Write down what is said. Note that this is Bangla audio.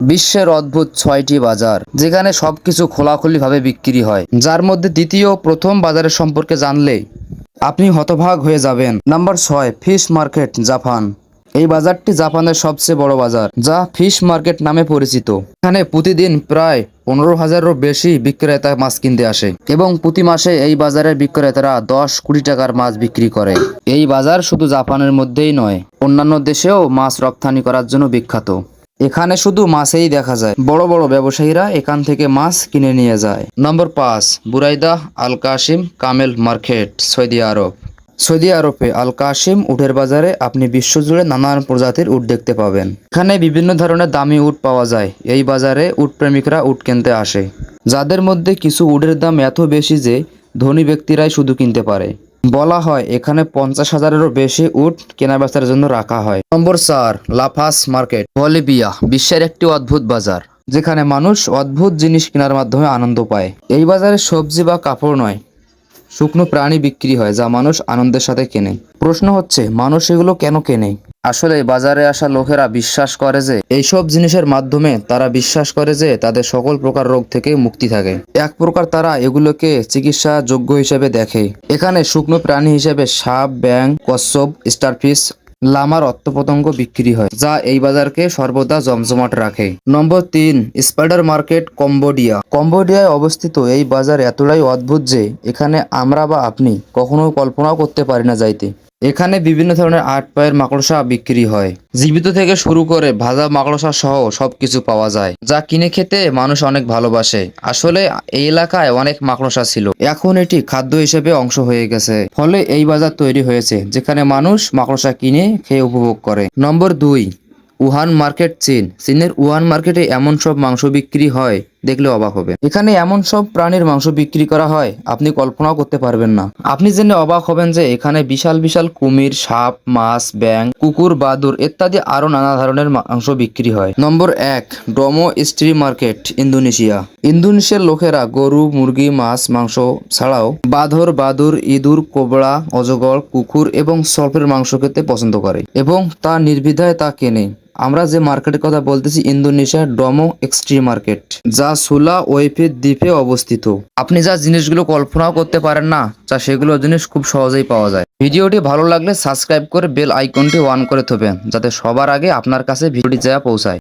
বিশ্বের অদ্ভুত 6টি বাজার যেখানে সবকিছু খোলাখুলিভাবে বিক্রি হয়, যার মধ্যে দ্বিতীয় প্রথম বাজারের সম্পর্কে জানলে আপনি হতবাক হয়ে যাবেন। Number 6, fish market, Japan. এই বাজারটি জাপানের সবচেয়ে বড় বাজার, যা ফিশ মার্কেট নামে পরিচিত। এখানে প্রতিদিন প্রায় 15,000-এরও বেশি বিক্রেতা মাছ কিনতে আসে এবং প্রতি মাসে এই বাজারের বিক্রেতারা 10 কোটি টাকার মাছ বিক্রি করে। এই বাজার শুধু জাপানের মধ্যেই নয়, অন্যান্য দেশেও মাছ রপ্তানি করার জন্য বিখ্যাত। এখানে শুধু মাছেই দেখা যায়, বড় বড় ব্যবসায়ীরা এখান থেকে মাছ কিনে নিয়ে যায়। নম্বর 5, বুরাইদা আল কাসিম কামেল মার্কেট, সৌদি আরব। সৌদি আরবে আল কাসিম উটের বাজারে আপনি বিশ্বজুড়ে নানান প্রজাতির উট দেখতে পাবেন। এখানে বিভিন্ন ধরনের দামি উট পাওয়া যায়। এই বাজারে উট প্রেমিকরা উট কিনতে আসে, যাদের মধ্যে কিছু উটের দাম এত বেশি যে ধনী ব্যক্তিরাই শুধু কিনতে পারে। বলা হয় এখানে 50,000-এরও বেশি উট কেনাবেচার জন্য রাখা হয়। নম্বর 4, লাফাস মার্কেট, বলিভিয়া। বিশ্বের একটি অদ্ভুত বাজার যেখানে মানুষ অদ্ভুত জিনিস কেনার মাধ্যমে আনন্দ পায়। এই বাজারে সবজি বা কাপড় নয়, শুকনো প্রাণী বিক্রি হয়, যা মানুষ আনন্দের সাথে কেনে। প্রশ্ন হচ্ছে, মানুষ এগুলো কেন কেনে? আসলে বাজারে আসা লোকেরা বিশ্বাস করে যে এইসব জিনিসের মাধ্যমে তারা বিশ্বাস করে যে তাদের সকল প্রকার রোগ থেকে মুক্তি থাকে। এক প্রকার তারা এগুলোকে চিকিৎসা যোগ্য হিসেবে দেখে। এখানে শুকনো প্রাণী হিসেবে সাপ, ব্যাঙ, কচ্ছপ, স্টারফিশ, লামার অত্তপতঙ্গ বিক্রি হয়, যা এই বাজারকে সর্বদা জমজমাট রাখে। নম্বর 3, স্পাইডার মার্কেট, কম্বোডিয়া। কম্বোডিয়ায় অবস্থিত এই বাজার এতটাই অদ্ভুত যে এখানে আমরা বা আপনি কখনো কল্পনাও করতে পারি না যাইতে। এখানে বিভিন্ন ধরনের 8 পায়ের মাকড়সা বিক্রি হয়, জীবিত থেকে শুরু করে ভাজা মাকড়সা সহ সবকিছু পাওয়া যায়, যা কিনে খেতে মানুষ অনেক ভালোবাসে। আসলে এই এলাকায় অনেক মাকড়সা ছিল, এখন এটি খাদ্য হিসেবে অংশ হয়ে গেছে। ফলে এই বাজার তৈরি হয়েছে যেখানে মানুষ মাকড়সা কিনে খেয়ে উপভোগ করে। নম্বর 2, উহান মার্কেট, চীন। চীনের উহান মার্কেটে এমন সব মাংস বিক্রি হয় দেখলে অবাক হবে। এখানে এমন সব প্রাণীর মাংস বিক্রি করা হয় আপনি কল্পনাও করতে পারবেন না। আপনি জেনে অবাক হবেন যে এখানে বিশাল বিশাল কুমির, সাপ, মাছ, ব্যাঙ, কুকুর, বাদুড় ইত্যাদি আরো নানা ধরনের মাংস বিক্রি হয়। নম্বর 1, ডোমো স্ট্রি মার্কেট, ইন্দোনেশিয়া। ইন্দোনেশিয়ার লোকেরা গরু, মুরগি, মাছ, মাংস ছাড়াও বাদুড়, ইঁদুর, কোবরা, অজগর, কুকুর এবং সর্পের মাংস খেতে পছন্দ করে এবং তা নির্দ্বিধায় তা কেনে। আমরা যে মার্কেটের কথা বলতেছি ইন্দোনেশিয়ার ডোমো এক্সট্রি মার্কেট, যা সুলাওয়েসি দ্বীপে অবস্থিত। আপনি যা জিনিসগুলো কল্পনাও করতে পারেন না, যা সেগুলো জিনিস খুব সহজেই পাওয়া যায়। ভিডিওটি ভালো লাগলে সাবস্ক্রাইব করে বেল আইকনটি অন করে থবেন, যাতে সবার আগে আপনার কাছে ভিডিওটি যা পৌঁছায়।